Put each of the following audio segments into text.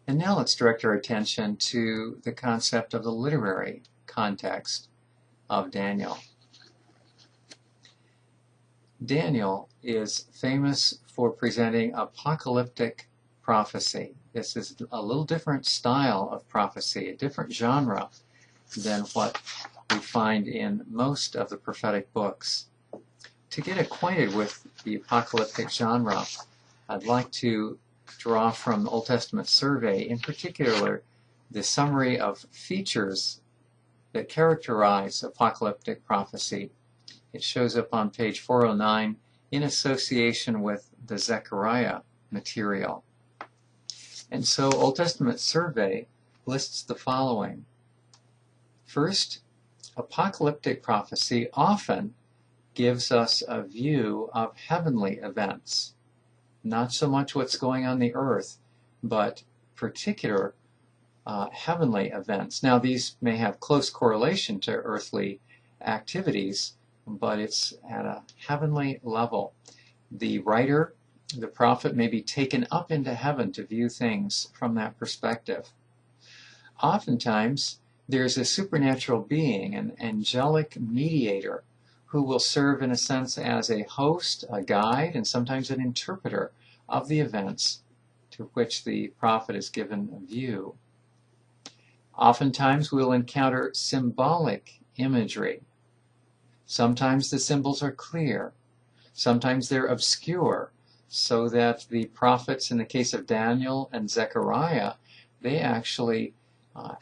And now let's direct our attention to the concept of the literary context of Daniel. Daniel is famous for presenting apocalyptic prophecy. This is a little different style of prophecy, a different genre than what we find in most of the prophetic books. To get acquainted with the apocalyptic genre, I'd like to draw from the Old Testament survey, in particular, the summary of features that characterize apocalyptic prophecy. It shows up on page 409 in association with the Zechariah material. And so Old Testament survey lists the following. First, apocalyptic prophecy often gives us a view of heavenly events. Not so much what's going on the earth, but particular heavenly events. Now, these may have close correlation to earthly activities, but it's at a heavenly level. The writer, the prophet, may be taken up into heaven to view things from that perspective. Oftentimes, there's a supernatural being, an angelic mediator, who will serve in a sense as a host, a guide, and sometimes an interpreter of the events to which the prophet is given a view. Oftentimes we'll encounter symbolic imagery. Sometimes the symbols are clear. Sometimes they're obscure, so that the prophets, in the case of Daniel and Zechariah, they actually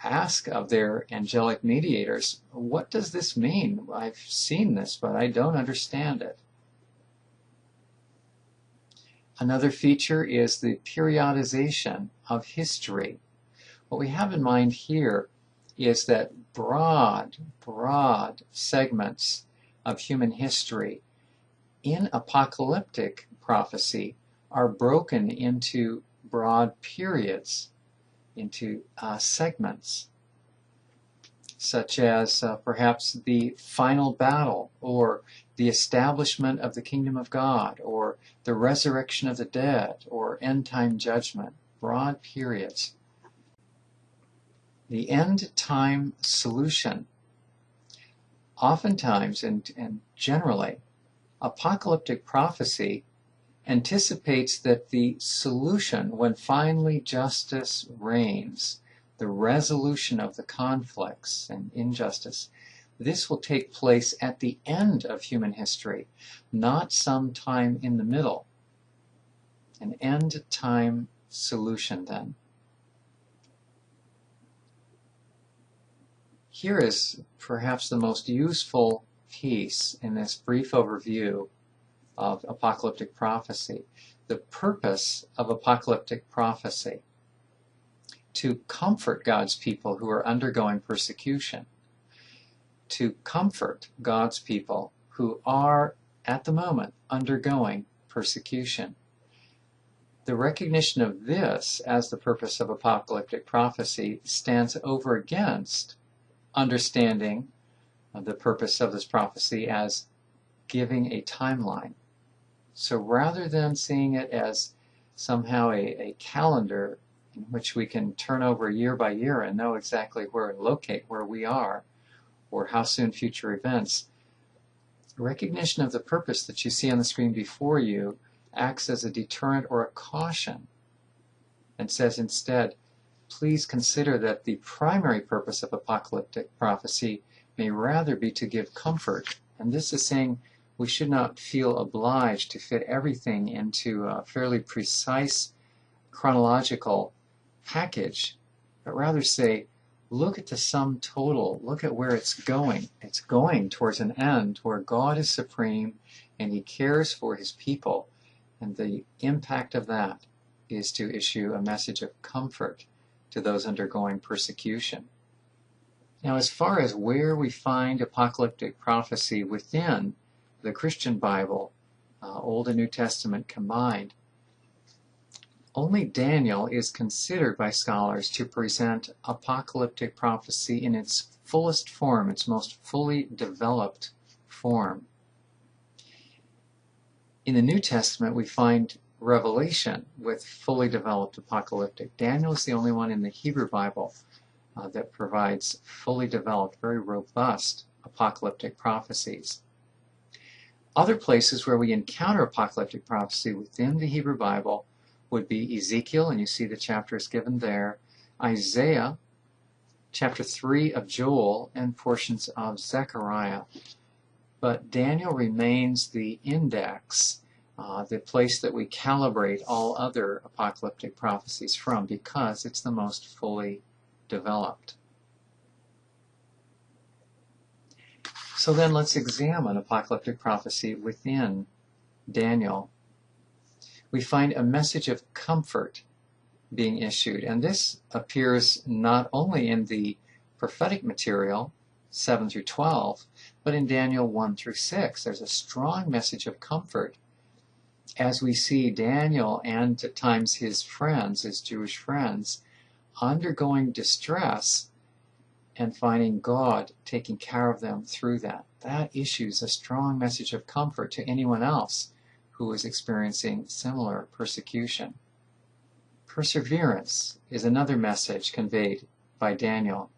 ask of their angelic mediators, what does this mean? I've seen this, but I don't understand it. Another feature is the periodization of history. What we have in mind here is that broad segments of human history in apocalyptic prophecy are broken into broad periods, into segments, such as perhaps the final battle, or the establishment of the kingdom of God, or the resurrection of the dead, or end-time judgment, broad periods. The end-time solution. Oftentimes, and generally, apocalyptic prophecy anticipates that the solution, when finally justice reigns, the resolution of the conflicts and injustice, this will take place at the end of human history, not sometime in the middle. An end-time solution, then. Here is perhaps the most useful piece in this brief overview of apocalyptic prophecy. The purpose of apocalyptic prophecy: to comfort God's people who are undergoing persecution, to comfort God's people who are, at the moment, undergoing persecution. The recognition of this as the purpose of apocalyptic prophecy stands over against understanding the purpose of this prophecy as giving a timeline. So rather than seeing it as somehow a calendar in which we can turn over year by year and know exactly where and locate where we are, or how soon future events, recognition of the purpose that you see on the screen before you acts as a deterrent or a caution, and says instead, please consider that the primary purpose of apocalyptic prophecy may rather be to give comfort. And this is saying we should not feel obliged to fit everything into a fairly precise chronological package, but rather say, look at the sum total, look at where it's going. It's going towards an end where God is supreme and He cares for His people, and the impact of that is to issue a message of comfort to those undergoing persecution. Now, as far as where we find apocalyptic prophecy within the Christian Bible, Old and New Testament combined, only Daniel is considered by scholars to present apocalyptic prophecy in its fullest form, its most fully developed form. In the New Testament, we find revelation with fully developed apocalyptic. Daniel is the only one in the Hebrew Bible that provides fully developed, very robust apocalyptic prophecies. Other places where we encounter apocalyptic prophecy within the Hebrew Bible would be Ezekiel, and you see the chapters given there, Isaiah, chapter 3 of Joel, and portions of Zechariah. But Daniel remains the index, the place that we calibrate all other apocalyptic prophecies from, because it's the most fully developed. So then let's examine apocalyptic prophecy within Daniel. We find a message of comfort being issued, and this appears not only in the prophetic material, 7 through 12, but in Daniel 1 through 6. There's a strong message of comfort as we see Daniel and at times his friends, his Jewish friends, undergoing distress and finding God taking care of them through that. That issues a strong message of comfort to anyone else who is experiencing similar persecution. Perseverance is another message conveyed by Daniel.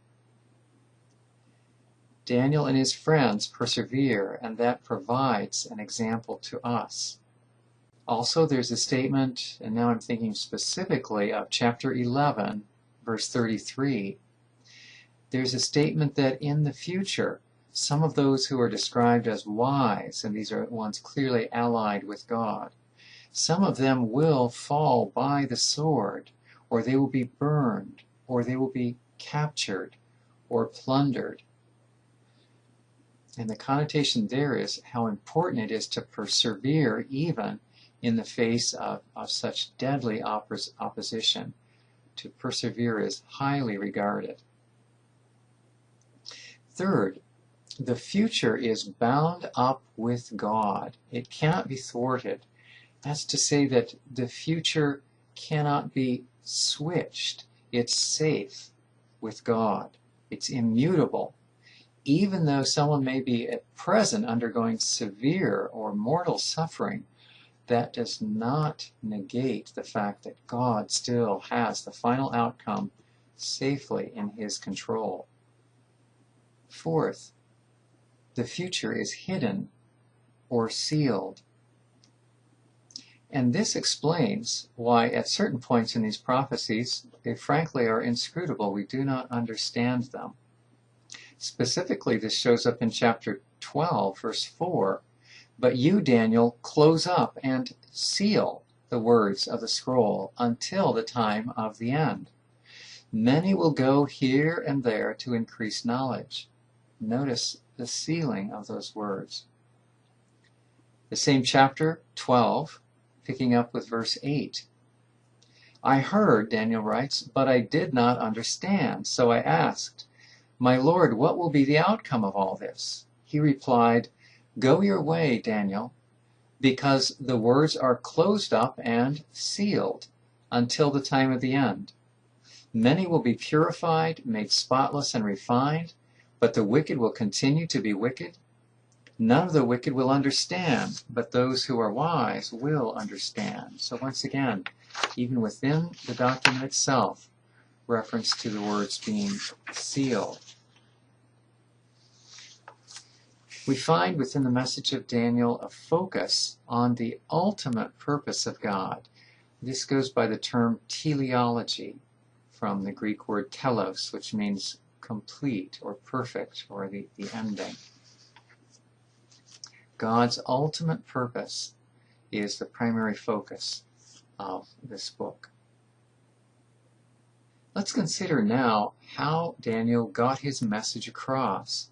Daniel and his friends persevere, and that provides an example to us. Also, there's a statement, and now I'm thinking specifically of chapter 11, verse 33. There's a statement that in the future, some of those who are described as wise, and these are ones clearly allied with God, some of them will fall by the sword, or they will be burned, or they will be captured, or plundered. And the connotation there is how important it is to persevere even in the face of such deadly opposition. To persevere is highly regarded. Third, the future is bound up with God. It cannot be thwarted. That's to say that the future cannot be switched. It's safe with God. It's immutable. Even though someone may be at present undergoing severe or mortal suffering, that does not negate the fact that God still has the final outcome safely in His control. Fourth, the future is hidden or sealed. And this explains why at certain points in these prophecies, they frankly are inscrutable. We do not understand them. Specifically, this shows up in chapter 12, verse 4. But you, Daniel, close up and seal the words of the scroll until the time of the end. Many will go here and there to increase knowledge. Notice the sealing of those words. The same chapter, 12, picking up with verse 8. I heard, Daniel writes, but I did not understand, so I asked, My Lord, what will be the outcome of all this? He replied, Go your way, Daniel, because the words are closed up and sealed until the time of the end. Many will be purified, made spotless and refined, but the wicked will continue to be wicked. None of the wicked will understand, but those who are wise will understand. So once again, even within the document itself, reference to the words being sealed. We find within the message of Daniel a focus on the ultimate purpose of God. This goes by the term teleology, from the Greek word telos, which means complete or perfect, or the ending. God's ultimate purpose is the primary focus of this book. Let's consider now how Daniel got his message across.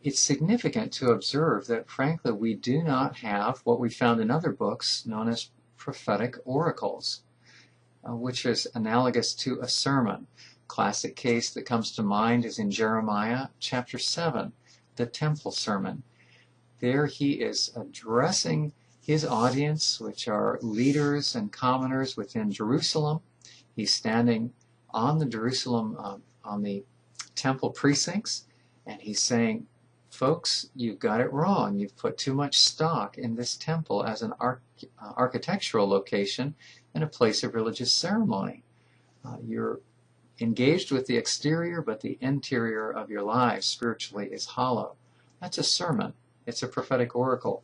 It's significant to observe that, frankly, we do not have what we found in other books known as prophetic oracles, which is analogous to a sermon. Classic case that comes to mind is in Jeremiah chapter 7, the temple sermon. There he is addressing his audience, which are leaders and commoners within Jerusalem. He's standing on the temple precincts, and he's saying, folks, you've got it wrong. You've put too much stock in this temple as an architectural location and a place of religious ceremony. You're engaged with the exterior, but the interior of your lives spiritually is hollow. That's a sermon. It's a prophetic oracle.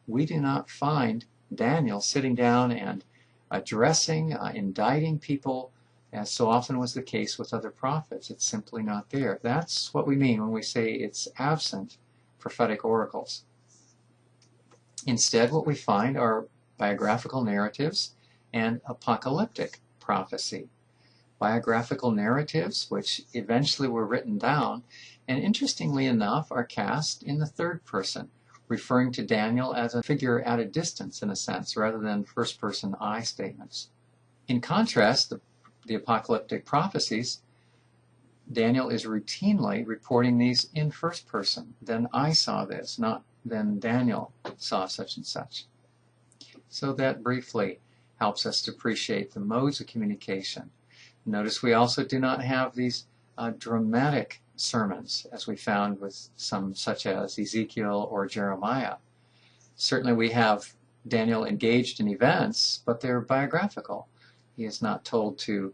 We do not find Daniel sitting down and addressing, indicting people, as so often was the case with other prophets. It's simply not there. That's what we mean when we say it's absent prophetic oracles. Instead, what we find are biographical narratives and apocalyptic prophecy. Biographical narratives, which eventually were written down, and interestingly enough, are cast in the third person, referring to Daniel as a figure at a distance, in a sense, rather than first-person I statements. In contrast, the apocalyptic prophecies, Daniel is routinely reporting these in first person. Then I saw this, not then Daniel saw such and such. So that briefly helps us to appreciate the modes of communication. Notice we also do not have these dramatic sermons, as we found with some such as Ezekiel or Jeremiah. Certainly we have Daniel engaged in events, but they're biographical. He is not told to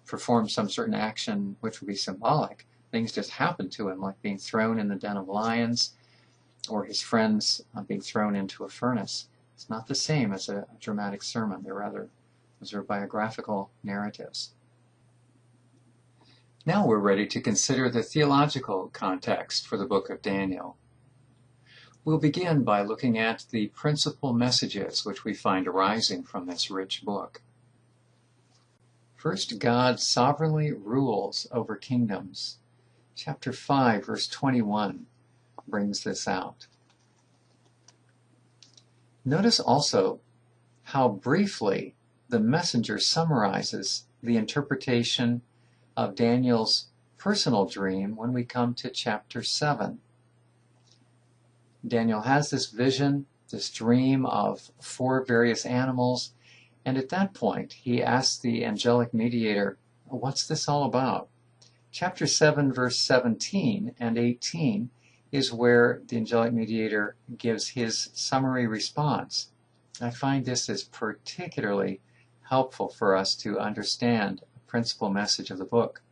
perform some certain action which would be symbolic. Things just happen to him, like being thrown in the den of lions or his friends being thrown into a furnace. It's not the same as a dramatic sermon. Those are biographical narratives. Now we're ready to consider the theological context for the book of Daniel. We'll begin by looking at the principal messages which we find arising from this rich book. First, God sovereignly rules over kingdoms. Chapter 5, verse 21 brings this out. Notice also how briefly the messenger summarizes the interpretation of Daniel's personal dream when we come to chapter 7. Daniel has this vision, this dream of 4 various animals, and at that point he asks the angelic mediator, what's this all about? Chapter 7, verse 17 and 18 is where the angelic mediator gives his summary response. I find this is particularly helpful for us to understand the principal message of the book.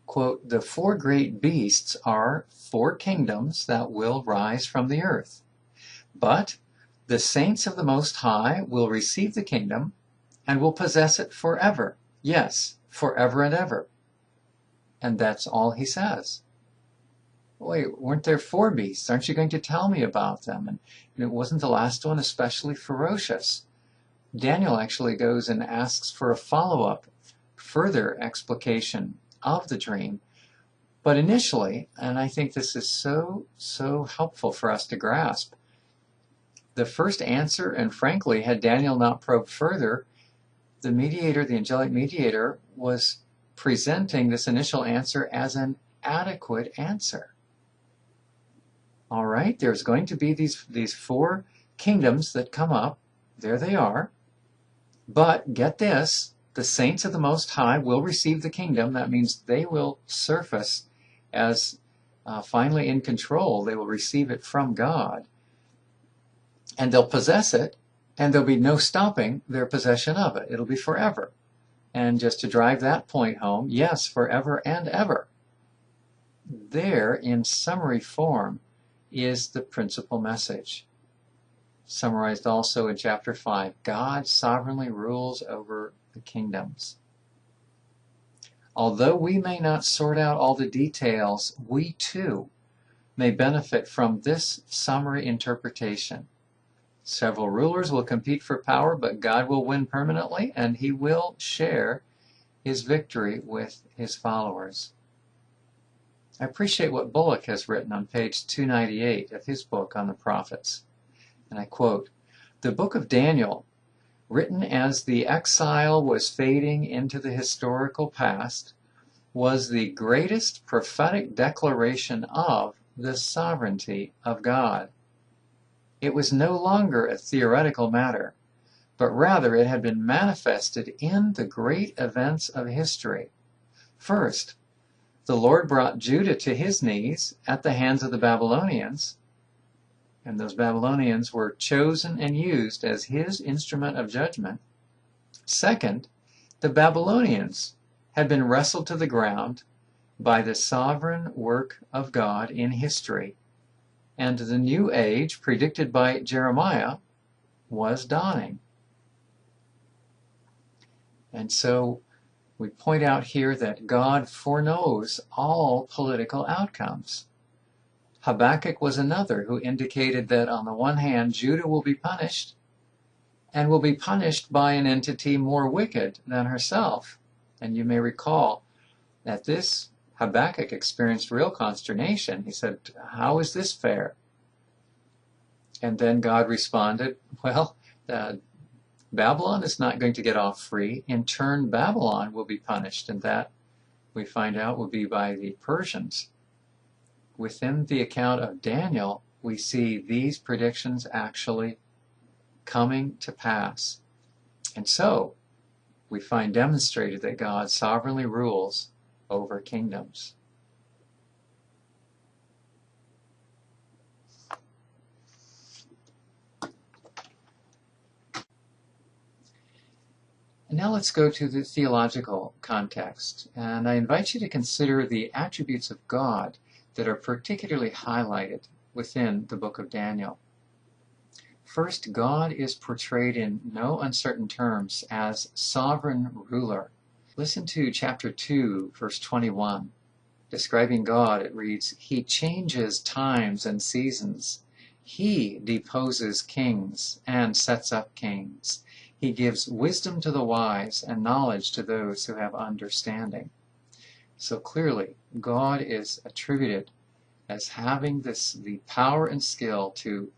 Quote, the 4 great beasts are 4 kingdoms that will rise from the earth. But the saints of the Most High will receive the kingdom and will possess it forever. Yes, forever and ever. And that's all he says. Wait, weren't there 4 beasts? Aren't you going to tell me about them? And it wasn't the last one especially ferocious. Daniel actually goes and asks for a follow-up, further explication of the dream. But initially, and I think this is so helpful for us to grasp, the first answer, and frankly, had Daniel not probed further, the mediator, the angelic mediator, was presenting this initial answer as an adequate answer. All right, there's going to be these 4 kingdoms that come up. There they are. But get this, the saints of the Most High will receive the kingdom. That means they will surface as finally in control. They will receive it from God. And they'll possess it, and there'll be no stopping their possession of it. It'll be forever. And just to drive that point home, yes, forever and ever. There, in summary form, is the principal message. Summarized also in chapter 5, God sovereignly rules over the kingdoms. Although we may not sort out all the details, we too may benefit from this summary interpretation. Several rulers will compete for power, but God will win permanently, and he will share his victory with his followers. I appreciate what Bullock has written on page 298 of his book on the prophets. And I quote, the book of Daniel, written as the exile was fading into the historical past, was the greatest prophetic declaration of the sovereignty of God. It was no longer a theoretical matter, but rather it had been manifested in the great events of history. First, The Lord brought Judah to his knees at the hands of the Babylonians, and those Babylonians were chosen and used as his instrument of judgment. Second, the Babylonians had been wrestled to the ground by the sovereign work of God in history, and the new age predicted by Jeremiah was dawning. And so we point out here that God foreknows all political outcomes. Habakkuk was another who indicated that on the one hand, Judah will be punished, and will be punished by an entity more wicked than herself. And you may recall that this Habakkuk experienced real consternation. He said, how is this fair? And then God responded, well, Babylon is not going to get off free. In turn, Babylon will be punished, and that, we find out, will be by the Persians. Within the account of Daniel, we see these predictions actually coming to pass. And so, we find demonstrated that God sovereignly rules over kingdoms. And now let's go to the theological context, and I invite you to consider the attributes of God that are particularly highlighted within the book of Daniel. First, God is portrayed in no uncertain terms as sovereign ruler. Listen to chapter 2, verse 21. Describing God, it reads, He changes times and seasons. He deposes kings and sets up kings. He gives wisdom to the wise and knowledge to those who have understanding. So clearly, God is attributed as having the power and skill to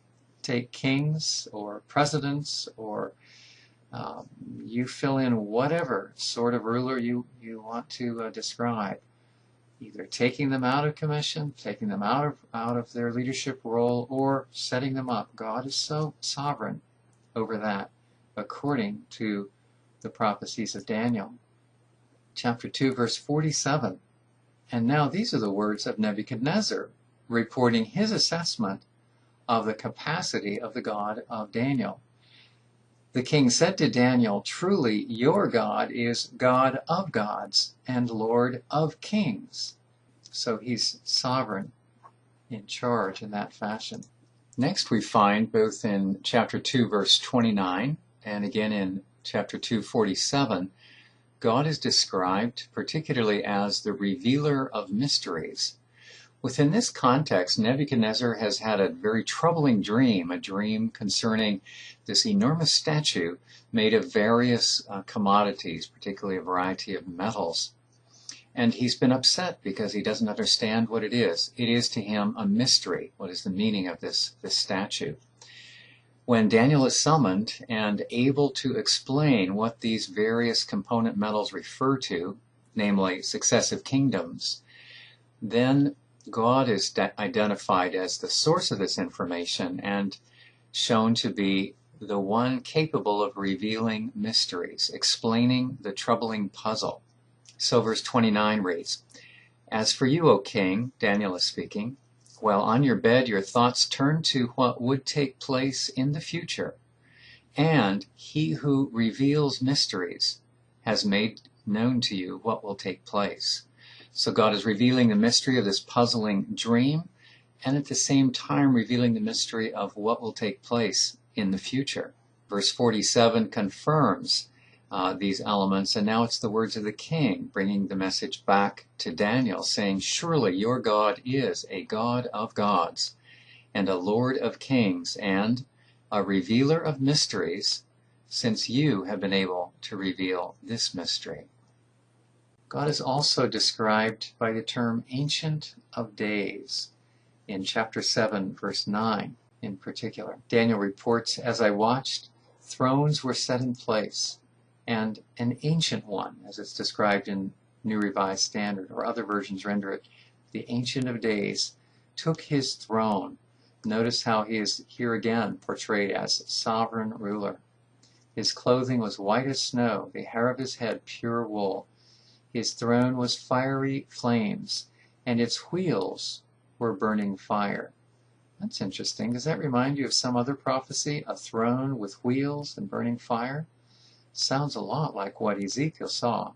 take kings or presidents or you fill in whatever sort of ruler you want to describe, either taking them out of commission, taking them out of their leadership role, or setting them up. God is so sovereign over that, according to the prophecies of Daniel. Chapter 2, verse 47. And now these are the words of Nebuchadnezzar, reporting his assessment of the capacity of the God of Daniel. The king said to Daniel, Truly your God is God of gods and Lord of kings. So he's sovereign, in charge in that fashion. Next we find, both in chapter 2, verse 29, and again in chapter 2, 47, God is described particularly as the revealer of mysteries. Within this context, Nebuchadnezzar has had a very troubling dream, a dream concerning this enormous statue made of various commodities, particularly a variety of metals. And he's been upset because he doesn't understand what it is. It is to him a mystery. What is the meaning of this statue? When Daniel is summoned and able to explain what these various component metals refer to, namely successive kingdoms, then God is identified as the source of this information and shown to be the one capable of revealing mysteries, explaining the troubling puzzle. So verse 29 reads, As for you, O king, Daniel is speaking, while on your bed your thoughts turn to what would take place in the future, and he who reveals mysteries has made known to you what will take place. So God is revealing the mystery of this puzzling dream, and at the same time revealing the mystery of what will take place in the future. Verse 47 confirms these elements, and now it's the words of the king bringing the message back to Daniel, saying, Surely your God is a God of gods, and a Lord of kings, and a revealer of mysteries, since you have been able to reveal this mystery. God is also described by the term Ancient of Days in chapter 7, verse 9 in particular. Daniel reports, As I watched, thrones were set in place, and an ancient one, as it's described in New Revised Standard, or other versions render it, the Ancient of Days, took his throne. Notice how he is here again portrayed as sovereign ruler. His clothing was white as snow, the hair of his head pure wool. His throne was fiery flames, and its wheels were burning fire. That's interesting. Does that remind you of some other prophecy? A throne with wheels and burning fire? Sounds a lot like what Ezekiel saw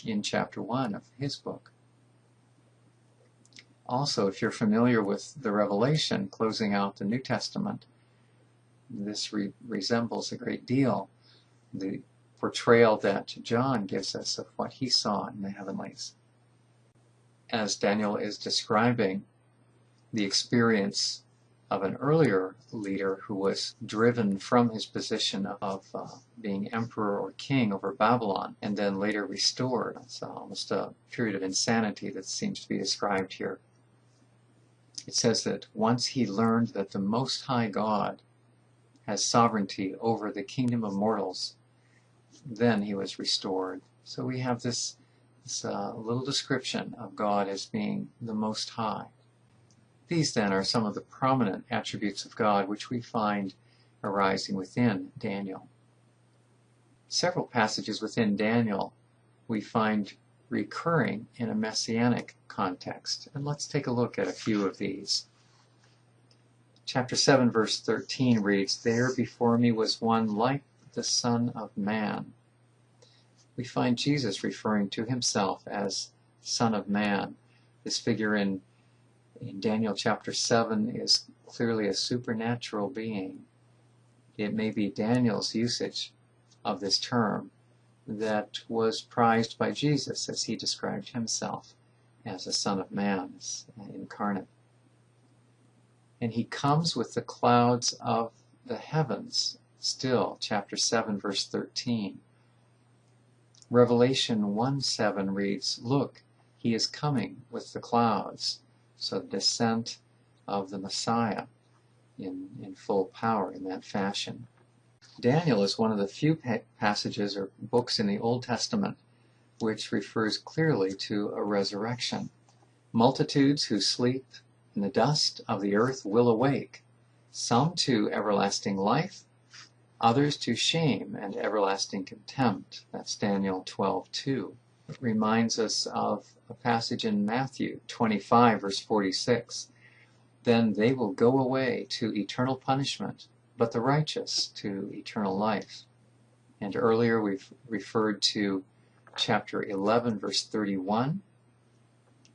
in chapter 1 of his book. Also, if you're familiar with the Revelation closing out the New Testament, this resembles a great deal the portrayal that John gives us of what he saw in the heavenlies. As Daniel is describing the experience of an earlier leader who was driven from his position of being emperor or king over Babylon and then later restored. It's almost a period of insanity that seems to be described here. It says that once he learned that the Most High God has sovereignty over the kingdom of mortals, then he was restored. So we have this little description of God as being the Most High. These then are some of the prominent attributes of God which we find arising within Daniel. Several passages within Daniel we find recurring in a messianic context. And let's take a look at a few of these. Chapter 7, verse 13 reads, "There before me was one like the Son of Man." We find Jesus referring to himself as Son of Man. This figure in Daniel chapter 7 is clearly a supernatural being. It may be Daniel's usage of this term that was prized by Jesus as he described himself as a Son of Man, as incarnate. And he comes with the clouds of the heavens, still, chapter 7, verse 13. Revelation 1:7 reads, "Look, he is coming with the clouds." So the descent of the Messiah in full power in that fashion. Daniel is one of the few passages or books in the Old Testament which refers clearly to a resurrection. Multitudes who sleep in the dust of the earth will awake, some to everlasting life, others to shame and everlasting contempt. That's Daniel 12:2. It reminds us of a passage in Matthew 25, verse 46. "Then they will go away to eternal punishment, but the righteous to eternal life." And earlier we've referred to chapter 11, verse 31,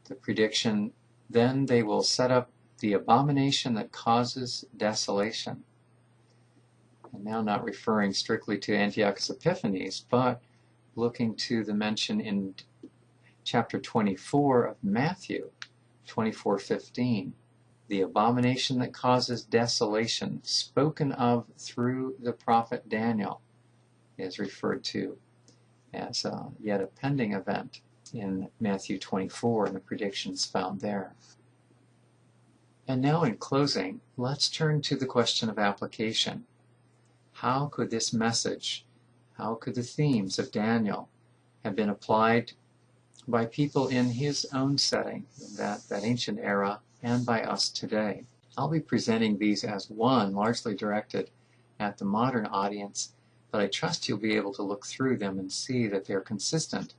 the prediction, "Then they will set up the abomination that causes desolation." And now not referring strictly to Antiochus Epiphanes, but looking to the mention in chapter 24 of Matthew, 24:15. The abomination that causes desolation, spoken of through the prophet Daniel, is referred to as yet a pending event in Matthew 24 and the predictions found there. And now in closing, let's turn to the question of application. How could this message, how could the themes of Daniel have been applied by people in his own setting, that ancient era, and by us today? I'll be presenting these as one largely directed at the modern audience, but I trust you'll be able to look through them and see that they're consistent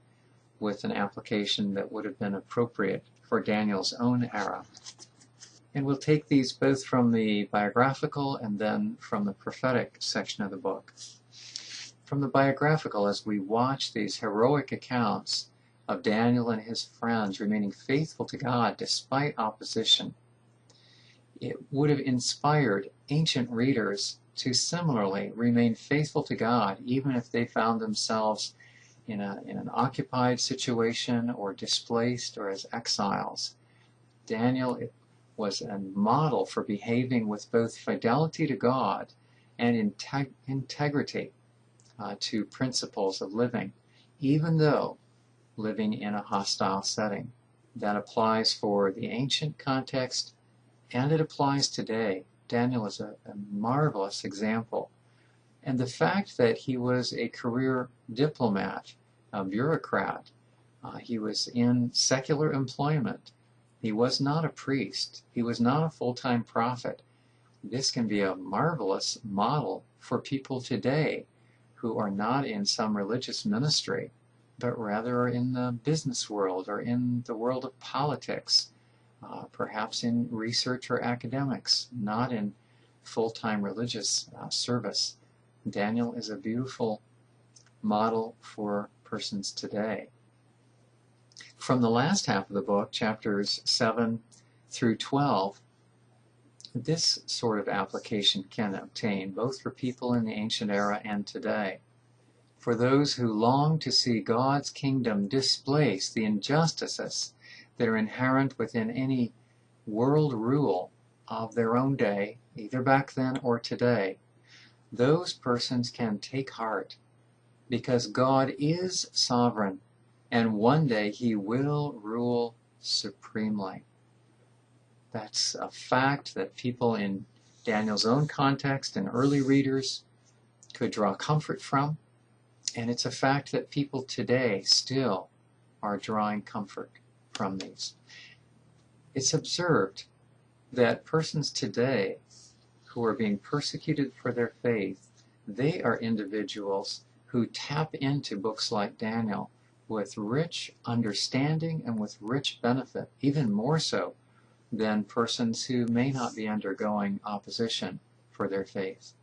with an application that would have been appropriate for Daniel's own era. And we'll take these both from the biographical and then from the prophetic section of the book. From the biographical, as we watch these heroic accounts of Daniel and his friends remaining faithful to God despite opposition, it would have inspired ancient readers to similarly remain faithful to God even if they found themselves in an occupied situation or displaced or as exiles. Daniel was a model for behaving with both fidelity to God and integrity to principles of living, even though living in a hostile setting. That applies for the ancient context, and it applies today. Daniel is a marvelous example. And the fact that he was a career diplomat, a bureaucrat, he was in secular employment. He was not a priest. He was not a full-time prophet. This can be a marvelous model for people today who are not in some religious ministry, but rather in the business world or in the world of politics, perhaps in research or academics, not in full-time religious service. Daniel is a beautiful model for persons today. From the last half of the book, chapters 7 through 12, this sort of application can obtain, both for people in the ancient era and today. For those who long to see God's kingdom displace the injustices that are inherent within any world rule of their own day, either back then or today, those persons can take heart, because God is sovereign, and one day He will rule supremely. That's a fact that people in Daniel's own context and early readers could draw comfort from, and it's a fact that people today still are drawing comfort from these. It's observed that persons today who are being persecuted for their faith, they are individuals who tap into books like Daniel with rich understanding and with rich benefit, even more so than persons who may not be undergoing opposition for their faith.